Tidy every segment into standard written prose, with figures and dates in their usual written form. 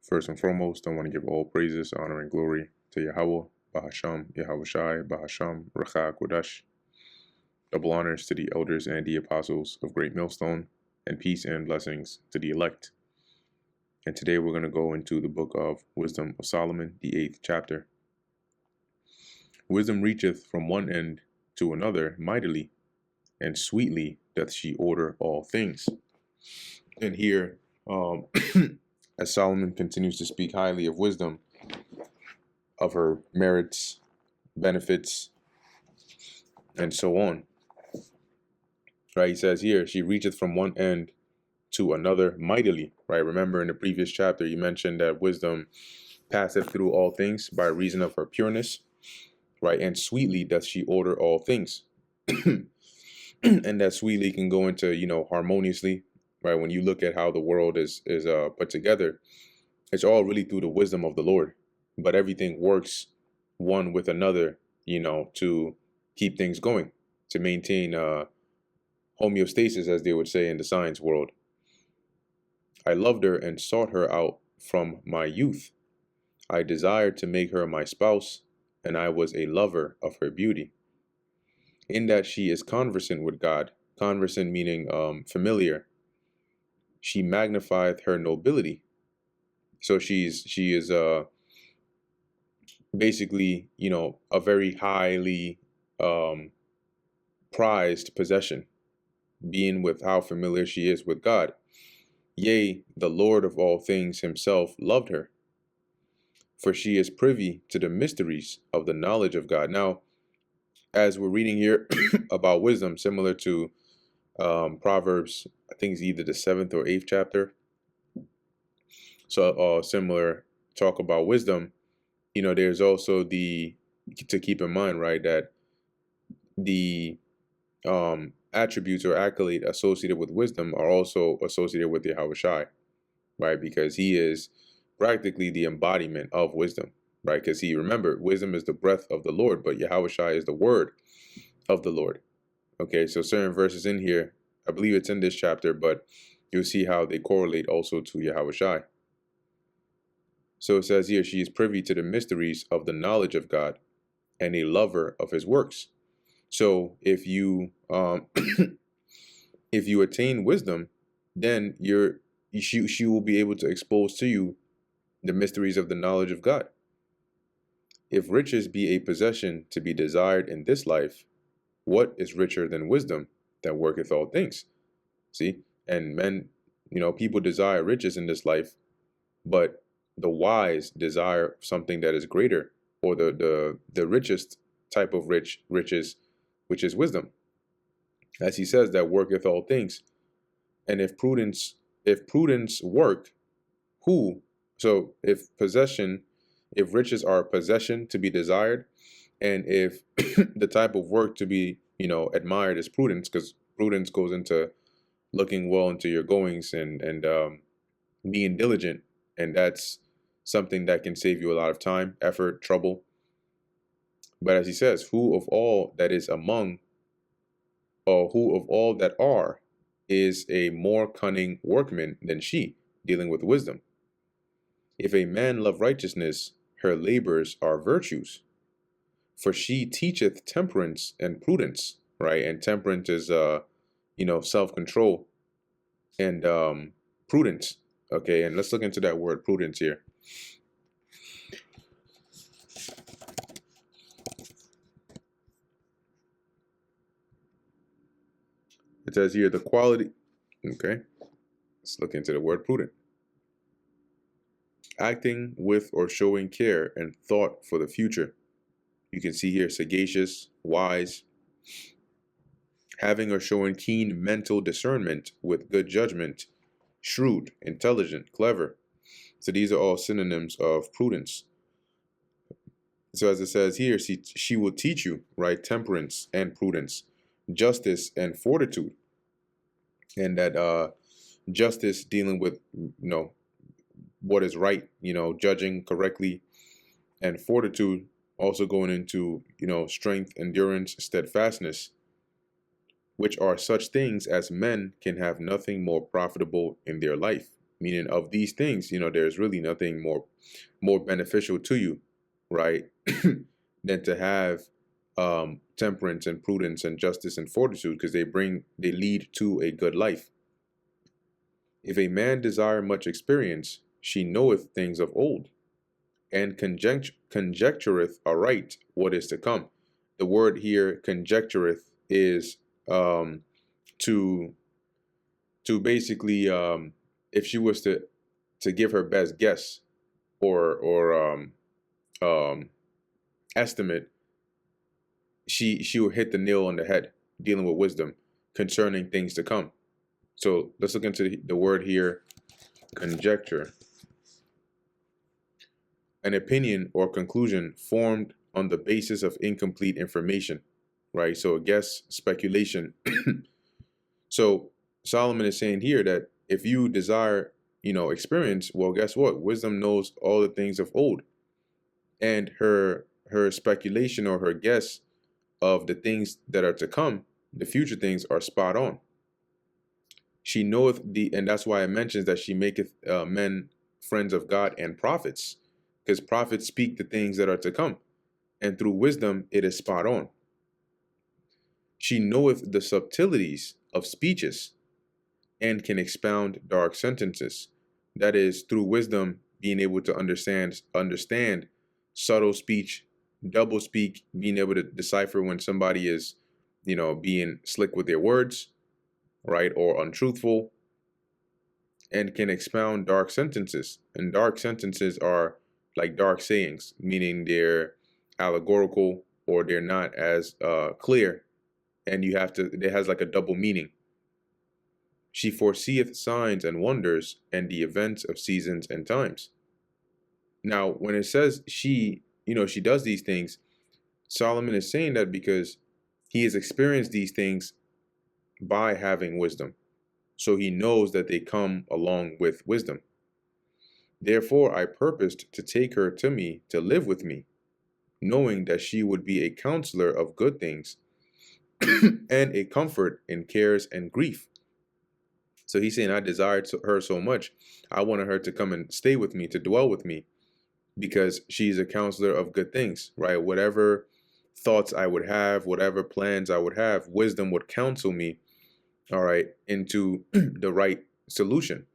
First and foremost, I want to give all praises, honor, and glory to Yahweh, Bahasham, Yahushai, Bahasham, Racha Kodash. Double honors to the elders and the apostles of Great Millstone, and peace and blessings to the elect. And today we're going to go into the book of Wisdom of Solomon, the 8th chapter. Wisdom reacheth from one end to another mightily, and sweetly doth she order all things. And here, as Solomon continues to speak highly of wisdom, of her merits, benefits, and so on. Right? He says here, she reacheth from one end to another mightily. Right? Remember in the previous chapter, you mentioned that wisdom passeth through all things by reason of her pureness. Right? And sweetly doth she order all things. And that sweetly can go into, harmoniously. Right? When you look at how the world is put together, it's all really through the wisdom of the Lord. But everything works one with another, to keep things going, to maintain homeostasis, as they would say in the science world. I loved her and sought her out from my youth. I desired to make her my spouse, and I was a lover of her beauty. In that she is conversant with God, conversant meaning familiar. She magnifieth her nobility. So she is basically, a very highly prized possession, being with how familiar she is with God. Yea, the Lord of all things himself loved her, for she is privy to the mysteries of the knowledge of God. Now, as we're reading here about wisdom, similar to Proverbs, I think it's either the 7th or 8th chapter. So similar talk about wisdom, there's also to keep in mind, right, that the attributes or accolade associated with wisdom are also associated with Yahushai, right? Because he is practically the embodiment of wisdom, right? Because remember, wisdom is the breath of the Lord, but Yahushai is the word of the Lord. Okay, so certain verses in here, I believe it's in this chapter, but you'll see how they correlate also to Yahushai. So it says here, she is privy to the mysteries of the knowledge of God and a lover of his works. So if you if you attain wisdom, then she will be able to expose to you the mysteries of the knowledge of God. If riches be a possession to be desired in this life, what is richer than wisdom that worketh all things? See? And men, people desire riches in this life, but the wise desire something that is greater, or the richest type of riches, which is wisdom. As he says, that worketh all things. And if prudence work, who? So if riches are a possession to be desired, and if the type of work to be, admired is prudence, because prudence goes into looking well into your goings and being diligent, and that's something that can save you a lot of time, effort, trouble. But as he says, who of all that is among, or who of all that are, is a more cunning workman than she, dealing with wisdom? If a man love righteousness, her labors are virtues. For she teacheth temperance and prudence, right? And temperance is, self-control, and prudence. Okay, and let's look into that word prudence here. It says here the quality. Okay, let's look into the word prudent. Acting with or showing care and thought for the future. You can see here sagacious, wise, having or showing keen mental discernment with good judgment, shrewd, intelligent, clever. So these are all synonyms of prudence. So as it says here, she will teach you, right, temperance and prudence, justice and fortitude. And that justice dealing with, what is right, judging correctly, and fortitude also going into, strength, endurance, steadfastness, which are such things as men can have nothing more profitable in their life, meaning of these things, there's really nothing more beneficial to you, right, than to have temperance and prudence and justice and fortitude, because they lead to a good life. If a man desire much experience, she knoweth things of old, and conjectureth aright what is to come. The word here, conjectureth, is to basically, if she was to give her best guess or estimate, she will hit the nail on the head, dealing with wisdom concerning things to come. So let's look into the word here, conjecture. An opinion or conclusion formed on the basis of incomplete information, right? So a guess, speculation. So Solomon is saying here that if you desire, experience, well, guess what? Wisdom knows all the things of old, and her speculation or her guess of the things that are to come, the future things, are spot on. She knoweth and that's why it mentions that she maketh men friends of God and prophets, because prophets speak the things that are to come, and through wisdom it is spot on. She knoweth the subtleties of speeches, and can expound dark sentences. That is, through wisdom, being able to understand subtle speech, double speak, being able to decipher when somebody is, being slick with their words, right, or untruthful, and can expound dark sentences. And dark sentences are like dark sayings, meaning they're allegorical or they're not as clear, and it has like a double meaning. She foreseeth signs and wonders and the events of seasons and times. Now, when it says she does these things, Solomon is saying that because he has experienced these things by having wisdom. So he knows that they come along with wisdom. Therefore, I purposed to take her to me to live with me, knowing that she would be a counselor of good things and a comfort in cares and grief. So he's saying, I desired her so much, I wanted her to come and stay with me, to dwell with me, because she's a counselor of good things, right? Whatever thoughts I would have, whatever plans I would have, wisdom would counsel me, all right, into the right solution,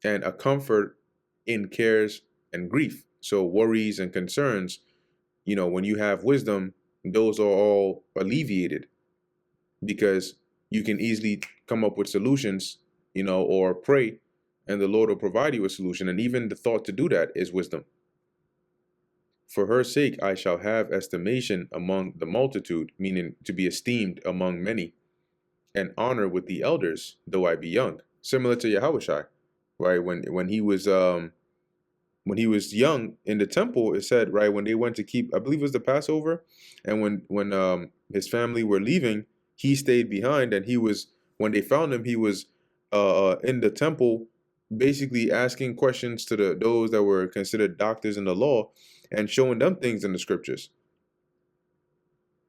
and a comfort in cares and grief. So worries and concerns, when you have wisdom, those are all alleviated, because you can easily come up with solutions, or pray, and the Lord will provide you a solution. And even the thought to do that is wisdom. For her sake, I shall have estimation among the multitude, meaning to be esteemed among many, and honor with the elders, though I be young. Similar to Yahushua, right? When he was young in the temple, it said, right, when they went to keep, I believe it was the Passover, and when his family were leaving, he stayed behind, and when they found him, he was in the temple, basically asking questions to those that were considered doctors in the law, and showing them things in the scriptures.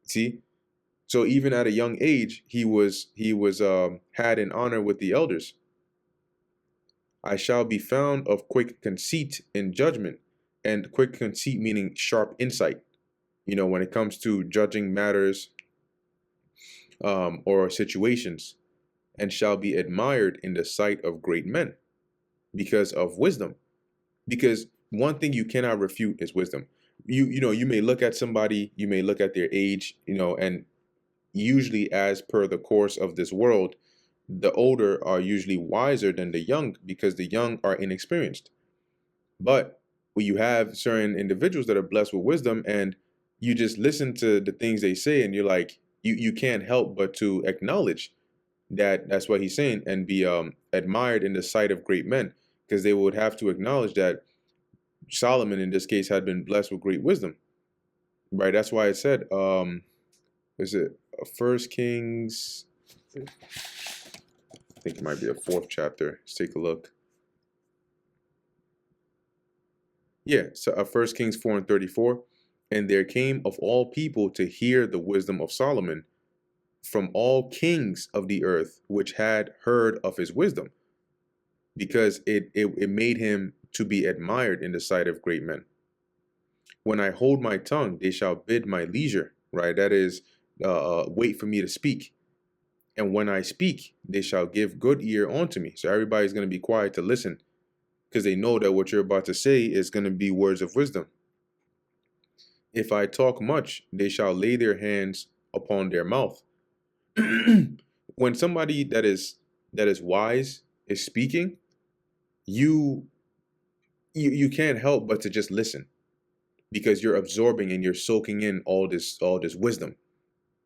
See, so even at a young age, he had an honor with the elders. I shall be found of quick conceit in judgment, and quick conceit meaning sharp insight. When it comes to judging matters or situations, and shall be admired in the sight of great men because of wisdom. Because one thing you cannot refute is wisdom. You may look at somebody, you may look at their age, and usually, as per the course of this world, the older are usually wiser than the young, because the young are inexperienced. But when you have certain individuals that are blessed with wisdom, and you just listen to the things they say, and you're like, you can't help but to acknowledge that's what he's saying, and be admired in the sight of great men, because they would have to acknowledge that Solomon in this case had been blessed with great wisdom, right? That's why it said, is it First Kings, I think it might be the 4th chapter. Let's take a look. Yeah, so 1 Kings 4:34, and there came of all people to hear the wisdom of Solomon, from all kings of the earth which had heard of his wisdom. because it made him to be admired in the sight of great men. When I hold my tongue, they shall bid my leisure, right? That is, wait for me to speak. And when I speak, they shall give good ear unto me. So everybody's going to be quiet to listen, because they know that what you're about to say is going to be words of wisdom. If I talk much, they shall lay their hands upon their mouth. When somebody that is wise is speaking, you can't help but to just listen, because you're absorbing and you're soaking in all this wisdom.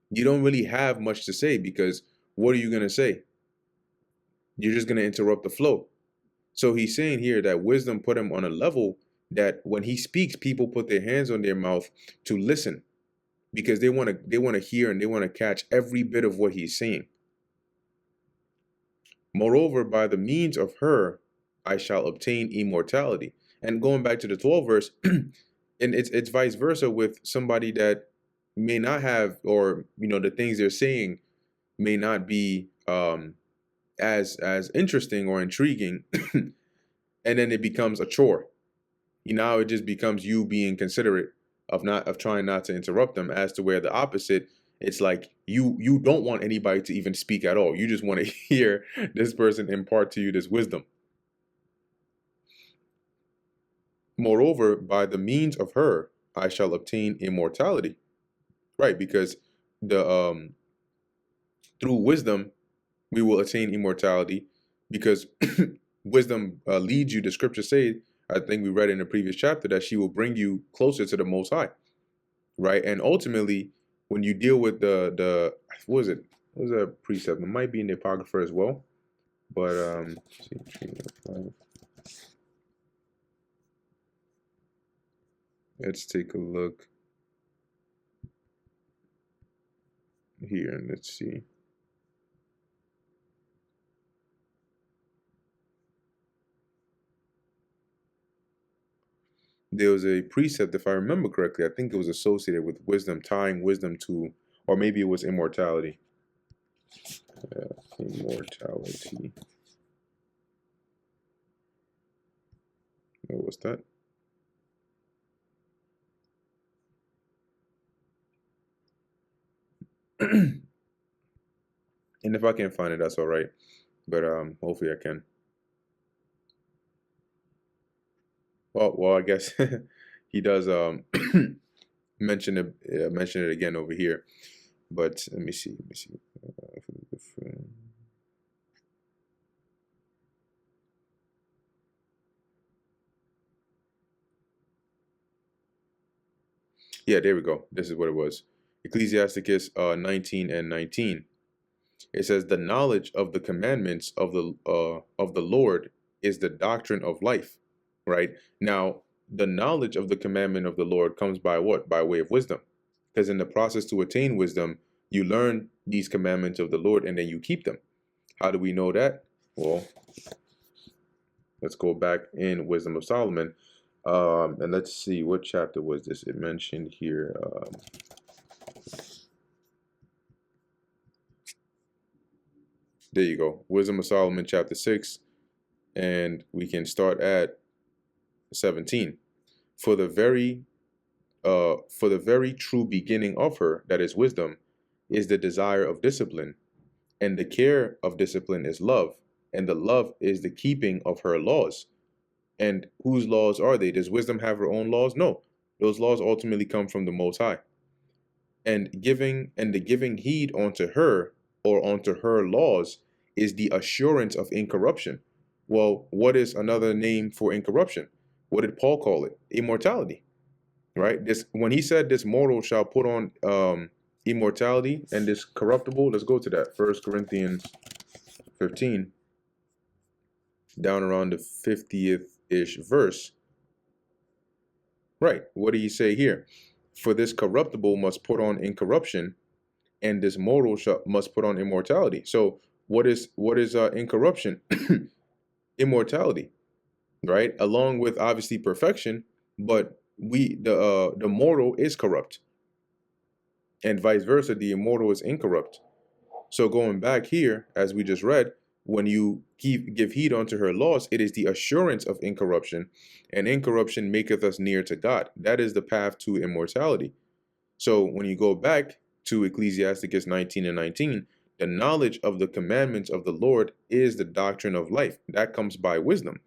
You don't really have much to say, because what are you going to say? You're just going to interrupt the flow. So he's saying here that wisdom put him on a level that when he speaks, people put their hands on their mouth to listen, because they want to hear and they want to catch every bit of what he's saying. Moreover, by the means of her, I shall obtain immortality. And going back to the 12th verse, and it's vice versa with somebody that may not have, or the things they're saying may not be as interesting or intriguing, and then it becomes a chore. Now it just becomes you being considerate of trying not to interrupt them, as to where the opposite, it's like you don't want anybody to even speak at all. You just want to hear this person impart to you this wisdom. Moreover, by the means of her, I shall obtain immortality. Right, because the through wisdom we will attain immortality, because wisdom leads you. The scriptures say, I think we read in the previous chapter, that she will bring you closer to the Most High, right? And ultimately, when you deal with the what was it? What was that precept? It might be in the Apocrypha as well, but let's take a look here and let's see. There was a precept, if I remember correctly, I think it was associated with wisdom, tying wisdom to, or maybe it was immortality. Immortality. What was that? And if I can't find it, that's all right. But hopefully I can. Well, I guess he does mention it again over here. But let me see. Yeah, there we go. This is what it was. Ecclesiasticus 19:19. It says, "The knowledge of the commandments of the Lord is the doctrine of life." Right? Now, the knowledge of the commandment of the Lord comes by what? By way of wisdom. Because in the process to attain wisdom, you learn these commandments of the Lord and then you keep them. How do we know that? Well, let's go back in Wisdom of Solomon. And let's see, what chapter was this? It mentioned here. There you go. Wisdom of Solomon, chapter 6. And we can start at 17. For the very true beginning of her, that is wisdom, is the desire of discipline, and the care of discipline is love, and the love is the keeping of her laws. And whose laws are they? Does wisdom have her own laws? No. Those laws ultimately come from the Most High. And the giving heed unto her, or unto her laws, is the assurance of incorruption. Well, what is another name for incorruption? What did Paul call it? Immortality. Right? This, when he said this mortal shall put on immortality, and this corruptible, let's go to that. 1 Corinthians 15, down around the 50th-ish verse. Right. What do you say here? For this corruptible must put on incorruption, and this mortal must put on immortality. So what is incorruption? Immortality, right? Along with obviously perfection, but the mortal is corrupt, and vice versa, the immortal is incorrupt. So going back here, as we just read, When you give heed unto her laws, it is the assurance of incorruption, and incorruption maketh us near to God. That is the path to immortality. So when you go back to Ecclesiasticus 19 and 19, the knowledge of the commandments of the Lord is the doctrine of life. That comes by wisdom.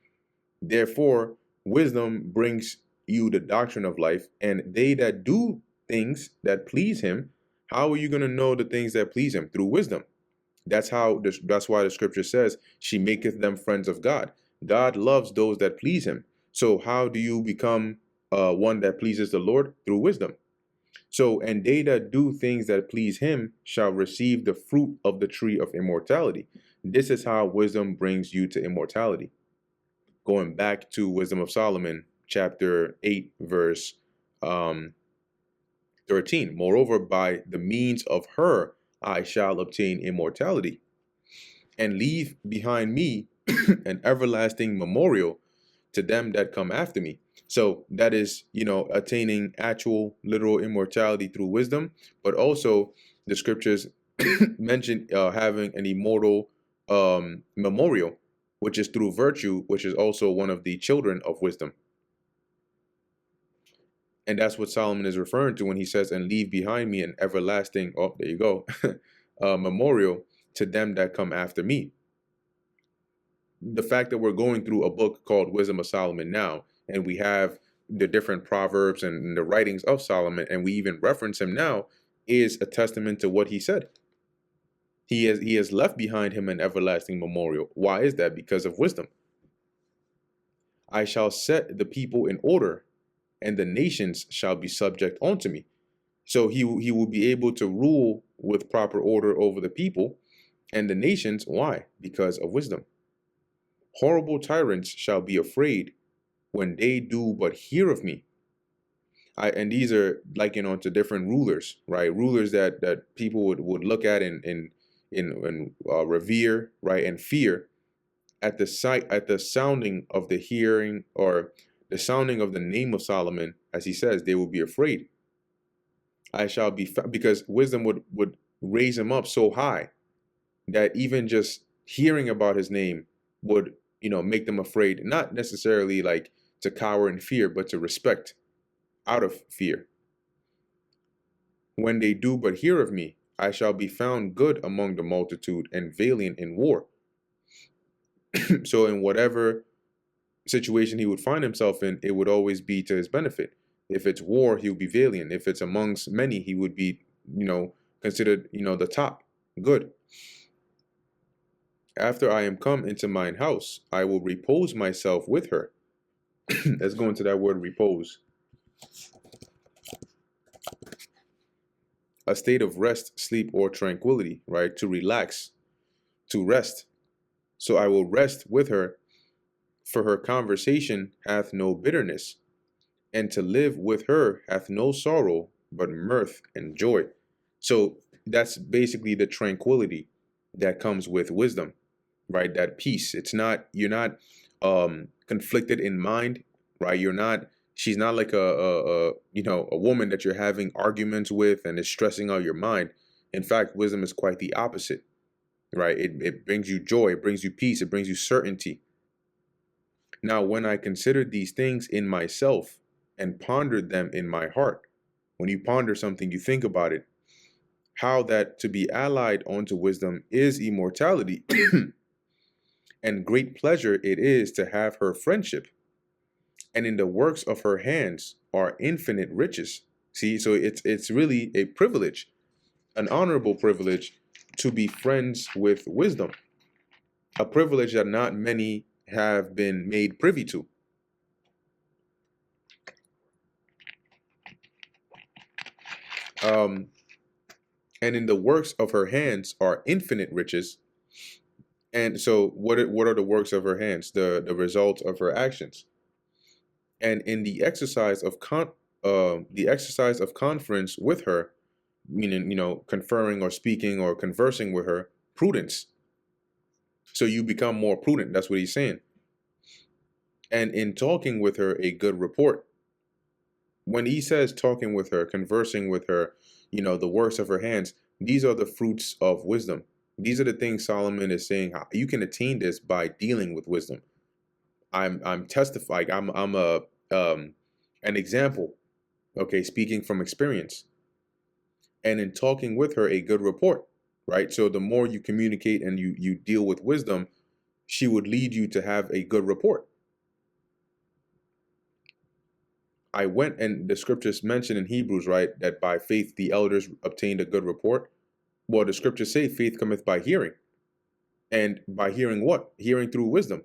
Therefore, wisdom brings you the doctrine of life, and they that do things that please him, how are you going to know the things that please him? Through wisdom. That's why the scripture says, she maketh them friends of God. God loves those that please him. So how do you become one that pleases the Lord? Through wisdom. So, and they that do things that please him shall receive the fruit of the tree of immortality. This is how wisdom brings you to immortality. Going back to Wisdom of Solomon, chapter 8, verse 13. Moreover, by the means of her I shall obtain immortality, and leave behind me an everlasting memorial to them that come after me. So that is, attaining actual literal immortality through wisdom, but also the scriptures mention having an immortal memorial, which is through virtue, which is also one of the children of wisdom. And that's what Solomon is referring to when he says, and leave behind me an everlasting, oh, there you go, memorial to them that come after me. The fact that we're going through a book called Wisdom of Solomon now, and we have the different proverbs and the writings of Solomon, and we even reference him now, is a testament to what he said. He has left behind him an everlasting memorial. Why is that? Because of wisdom. I shall set the people in order, and the nations shall be subject unto me. So he will be able to rule with proper order over the people and the nations. Why? Because of wisdom. Horrible tyrants shall be afraid when they do but hear of me. And these are likened onto different rulers, right? Rulers that people would look at and revere, right, and fear at the sounding of the hearing, or the sounding of the name of Solomon. As he says, they will be afraid. I shall be because wisdom would raise him up so high that even just hearing about his name would, make them afraid, not necessarily like to cower in fear, but to respect out of fear. When they do but hear of me, I shall be found good among the multitude and valiant in war. So in whatever situation he would find himself in, it would always be to his benefit. If it's war, he would be valiant. If it's amongst many, he would be, considered, the top. Good. After I am come into mine house, I will repose myself with her. Let's go into that word repose. A state of rest, sleep, or tranquility, right? To relax, to rest. So I will rest with her, for her conversation hath no bitterness, and to live with her hath no sorrow, but mirth and joy. So that's basically the tranquility that comes with wisdom, right? That peace. You're not conflicted in mind, right? She's not like a woman that you're having arguments with and is stressing out your mind. In fact, wisdom is quite the opposite, right? It brings you joy, it brings you peace, it brings you certainty. Now, when I considered these things in myself and pondered them in my heart, when you ponder something, you think about it, how that to be allied unto wisdom is immortality, and great pleasure it is to have her friendship, and in the works of her hands are infinite riches. See, so it's really a privilege, an honorable privilege, to be friends with wisdom, a privilege that not many have been made privy to. And in the works of her hands are infinite riches. And so what are the works of her hands? The result of her actions. And in the exercise of conference with her, meaning, conferring or speaking or conversing with her, prudence. So you become more prudent. That's what he's saying. And in talking with her, a good report. When he says talking with her, conversing with her, the works of her hands, these are the fruits of wisdom. These are the things Solomon is saying. How you can attain this by dealing with wisdom. I'm testifying. I'm a an example. Okay, speaking from experience, and in talking with her, a good report. Right. So the more you communicate and you deal with wisdom, she would lead you to have a good report. I went, and the scriptures mention in Hebrews, right, that by faith the elders obtained a good report. Well, the scriptures say faith cometh by hearing. And by hearing what? Hearing through wisdom.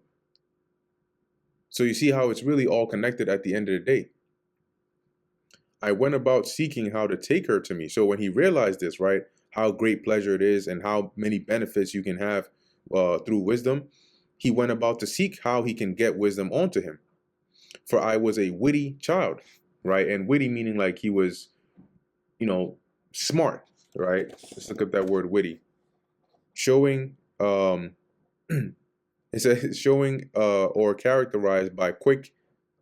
So you see how it's really all connected at the end of the day. I went about seeking how to take her to me. So when he realized this, right, how great pleasure it is and how many benefits you can have through wisdom, he went about to seek how he can get wisdom onto him. For I was a witty child, right? And witty meaning like he was, smart, right? Let's look up that word witty. Showing, it says showing or characterized by quick,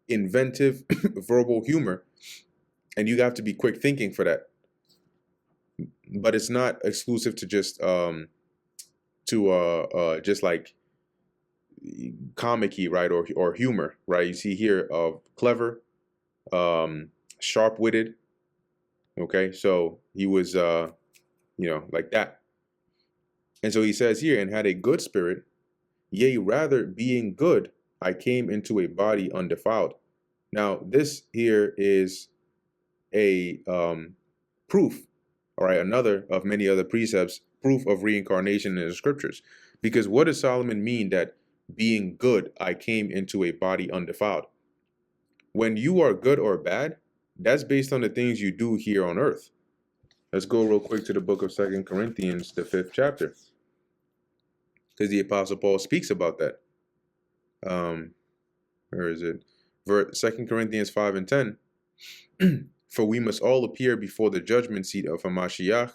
inventive verbal humor. And you have to be quick thinking for that. But it's not exclusive to just just like comic-y, right? Or humor, right? You see here of clever, sharp-witted. Okay, so he was like that. And so he says here, and had a good spirit, yea, rather being good, I came into a body undefiled. Now, this here is a proof, all right, another of many other precepts, proof of reincarnation in the scriptures. Because what does Solomon mean that being good, I came into a body undefiled? When you are good or bad, that's based on the things you do here on earth. Let's go real quick to the book of 2 Corinthians, the 5th chapter, because the Apostle Paul speaks about that. Where is it? 2 Corinthians 5 and 10. For we must all appear before the judgment seat of Hamashiach,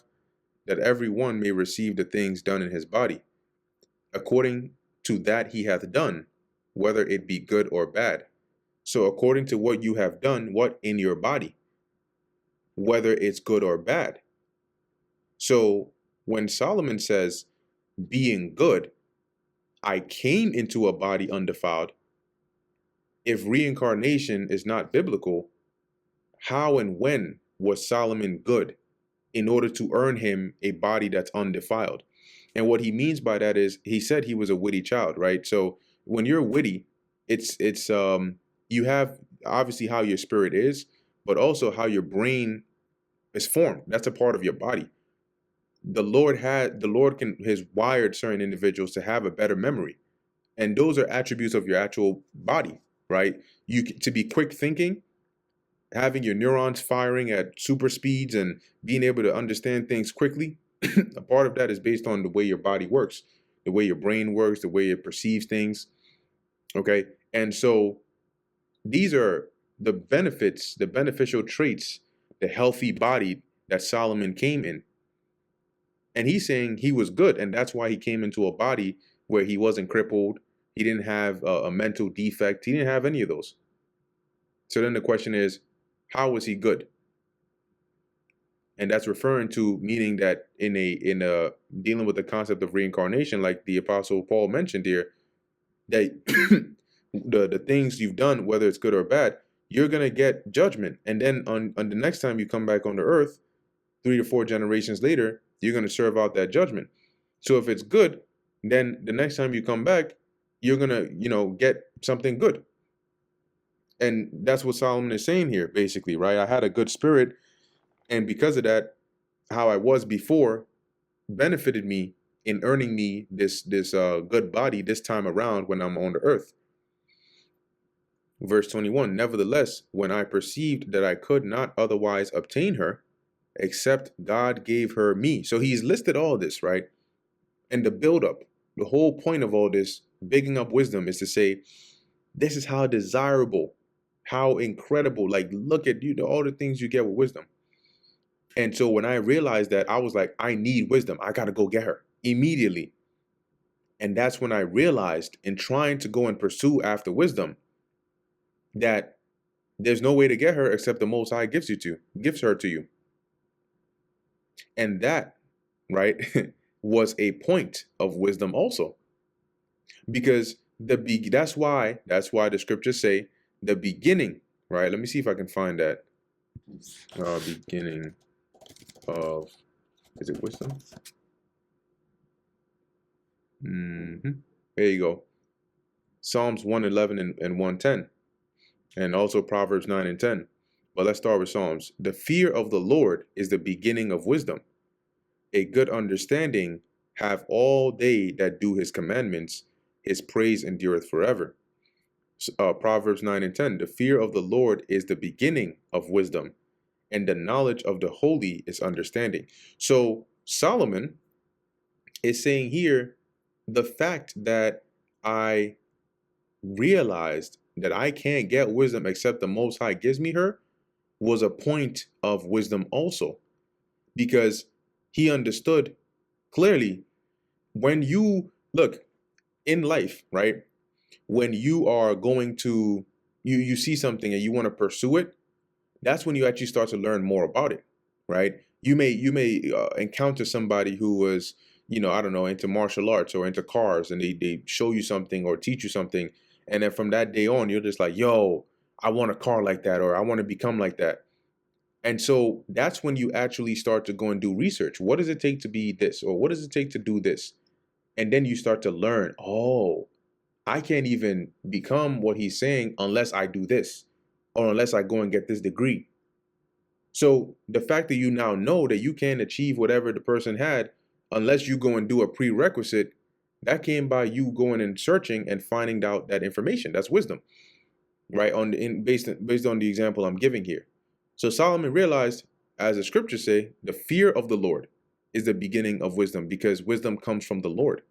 that every one may receive the things done in his body, according to that he hath done, whether it be good or bad. So according to what you have done, what in your body, whether it's good or bad. So when Solomon says, being good, I came into a body undefiled, if reincarnation is not biblical, how and when was Solomon good in order to earn him a body that's undefiled? And what he means by that is, he said he was a witty child, right? So when you're witty, it's you have obviously how your spirit is, but also how your brain is formed. That's a part of your body. The Lord has wired certain individuals to have a better memory. And those are attributes of your actual body, right? To be quick thinking, having your neurons firing at super speeds and being able to understand things quickly. A part of that is based on the way your body works, the way your brain works, the way it perceives things. Okay. And so these are the benefits, the beneficial traits, the healthy body that Solomon came in. And he's saying he was good. And that's why he came into a body where he wasn't crippled. He didn't have a mental defect. He didn't have any of those. So then the question is, how was he good? And that's referring to meaning that in a dealing with the concept of reincarnation, like the Apostle Paul mentioned here, that the things you've done, whether it's good or bad, you're gonna get judgment. And then on the next time you come back on the earth, 3 to 4 generations later, you're gonna serve out that judgment. So if it's good, then the next time you come back, you're gonna, get something good. And that's what Solomon is saying here, basically, right? I had a good spirit, and because of that, how I was before benefited me in earning me this good body this time around when I'm on the earth. Verse 21, nevertheless, when I perceived that I could not otherwise obtain her, except God gave her me. So he's listed all this, right? And the buildup, the whole point of all this, bigging up wisdom, is to say, this is how desirable, how incredible, like, look at all the things you get with wisdom. And so when I realized that, I was like, I need wisdom. I got to go get her immediately. And that's when I realized, in trying to go and pursue after wisdom, that there's no way to get her except the Most High gives her to you. And that, right, was a point of wisdom also, because that's why the scriptures say the beginning, right? Let me see if I can find that. Beginning of, is it wisdom? There you go. Psalms 111 and 110, and also Proverbs 9 and 10. But let's start with Psalms. The fear of the Lord is the beginning of wisdom. A good understanding have all they that do his commandments. His praise endureth forever. Proverbs 9 and 10. The fear of the Lord is the beginning of wisdom, and the knowledge of the holy is understanding. So Solomon is saying here, the fact that I realized that I can't get wisdom except the Most High gives me her was a point of wisdom also, because he understood clearly, when you look in life, right? When you are going to, you see something and you want to pursue it, that's when you actually start to learn more about it, right? You may encounter somebody who was, I don't know, into martial arts or into cars, and they show you something or teach you something, and then from that day on, you're just like, yo, I want a car like that, or I want to become like that. And so that's when you actually start to go and do research. What does it take to be this, or what does it take to do this? And then you start to learn, oh, I can't even become what he's saying unless I do this, or unless I go and get this degree. So the fact that you now know that you can't achieve whatever the person had unless you go and do a prerequisite, that came by you going and searching and finding out that information. That's wisdom, right? Based on the example I'm giving here. So Solomon realized, as the scriptures say, the fear of the Lord is the beginning of wisdom, because wisdom comes from the Lord,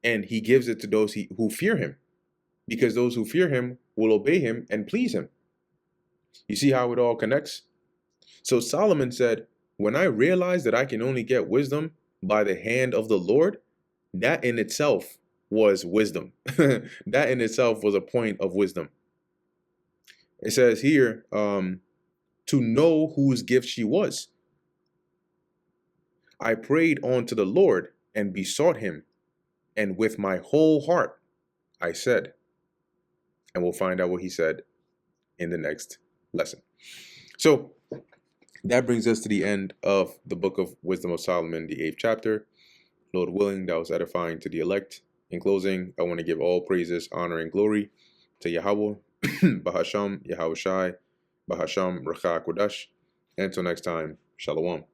and he gives it to those who fear him, because those who fear him will obey him and please him. You see how it all connects? So Solomon said, when I realized that I can only get wisdom by the hand of the Lord, that in itself was wisdom. That in itself was a point of wisdom. It says here, to know whose gift she was. I prayed unto the Lord and besought him, and with my whole heart I said. And we'll find out what he said in the next lesson. So that brings us to the end of the book of Wisdom of Solomon, the 8th chapter. Lord willing, that was edifying to the elect. In closing, I want to give all praises, honor, and glory to Yahweh, Bahasham, Yahweh Shai, Bahasham, Racha Kodash. Until next time, Shalom.